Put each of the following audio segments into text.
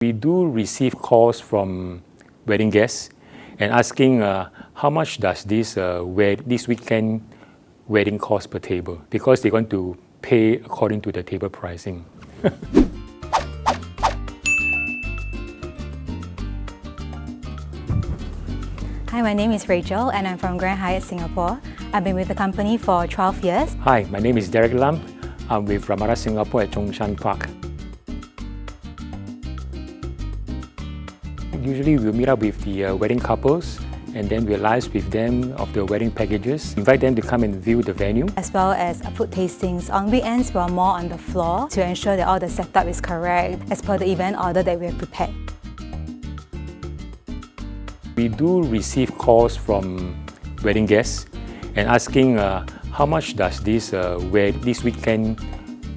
We do receive calls from wedding guests and asking how much does this weekend wedding cost per table, because they want to pay according to the table pricing. Hi, my name is Rachel and I'm from Grand Hyatt Singapore. I've been with the company for 12 years. Hi, my name is Derek Lam. I'm with Ramada Singapore at Zhongshan Park. Usually we'll meet up with the wedding couples and then we'll liaise with them of the wedding packages, invite them to come and view the venue. As well as food tastings. On weekends, we're more on the floor to ensure that all the setup is correct as per the event order that we have prepared. We do receive calls from wedding guests and asking how much does this weekend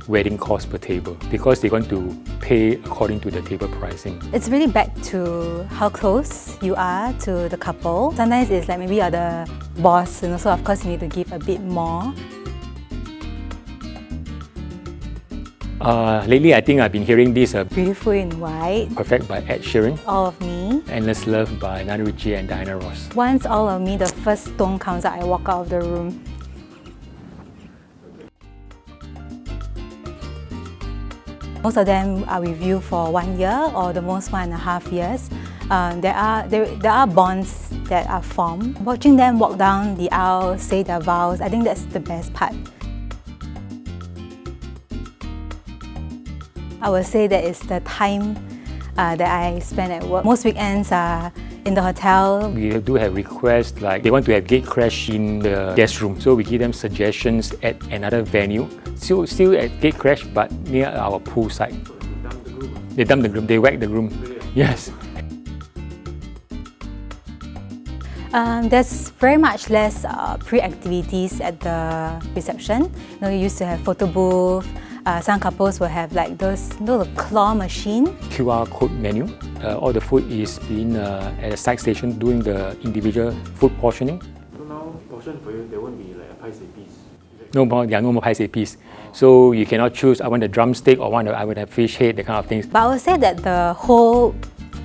wedding cost per table, because they want to pay according to the table pricing. It's really back to how close you are to the couple. Sometimes it's like maybe you're the boss, so of course you need to give a bit more. Lately, I think I've been hearing this Beautiful in White, Perfect by Ed Sheeran, All of Me, Endless Love by Lionel Richie and Diana Ross. Once All of Me, the first tone comes out, I walk out of the room. Most of them are with you for 1 year or the most 1.5 years. There are bonds that are formed. Watching them walk down the aisle, say their vows, I think that's the best part. I would say that it's the time that I spend at work. Most weekends are in the hotel. We do have requests like they want to have gate crash in the guest room, so we give them suggestions at another venue. Still at gate crash, but near our pool side. They dump the room, they whack the room. Yes. There's very much less pre-activities at the reception. You used to have photo booth. Some couples will have like those little claw machine. QR code menu. All the food is being at a side station doing the individual food portioning. So now, portion for you, there won't be like a paise piece. No more paise piece. So you cannot choose, I want a drumstick or I would have fish head, that kind of things. But I would say that the whole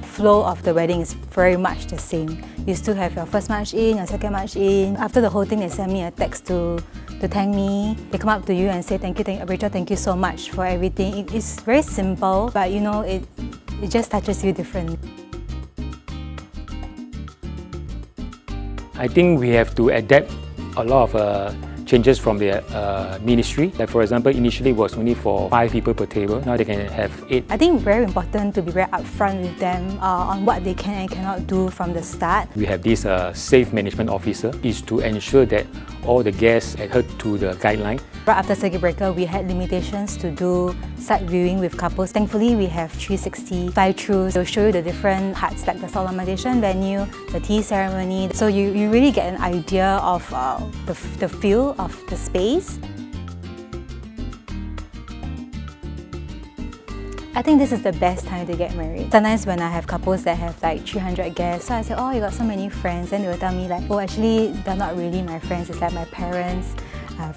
flow of the wedding is very much the same. You still have your first march in, your second march in. After the whole thing, they send me a text to thank me. They come up to you and say, thank you, Rachel, thank you so much for everything. It's very simple, but you know, it just touches you differently. I think we have to adapt a lot of changes from the ministry. Like for example, initially it was only for 5 people per table. Now they can have 8. I think very important to be very upfront with them on what they can and cannot do from the start. We have this safe management officer is to ensure that all the guests adhere to the guideline. Right after circuit breaker, we had limitations to do site viewing with couples. Thankfully, we have 360 fly-throughs. They'll show you the different parts like the solemnization venue, the tea ceremony. So you really get an idea of the feel of the space. I think this is the best time to get married. Sometimes when I have couples that have like 300 guests, so I say, oh, you got so many friends, and they will tell me like, oh, actually, they're not really my friends, it's like my parents'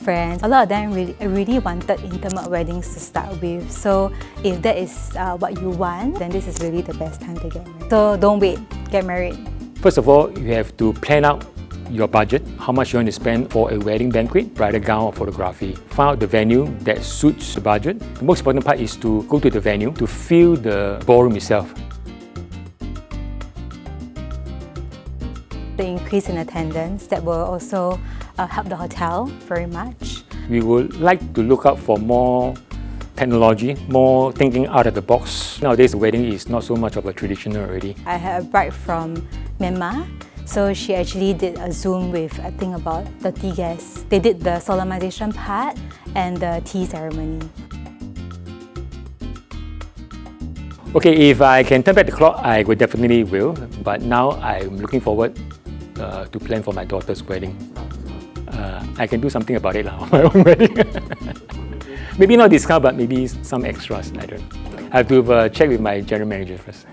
friends. A lot of them really wanted intimate weddings to start with. So if that is what you want, then this is really the best time to get married. So don't wait, get married. First of all, you have to plan out your budget, how much you want to spend for a wedding banquet, bridal gown or photography. Find out the venue that suits the budget. The most important part is to go to the venue to feel the ballroom itself. The increase in attendance, that will also help the hotel very much. We would like to look out for more technology, more thinking out of the box. Nowadays the wedding is not so much of a traditional already. I had a bride from Myanmar. So she actually did a Zoom with, I think, about 30 guests. They did the solemnization part and the tea ceremony. Okay, if I can turn back the clock, I would definitely will. But now I'm looking forward to plan for my daughter's wedding. I can do something about it on my own wedding. Maybe not discount, but maybe some extras. I don't know. I have to check with my general manager first.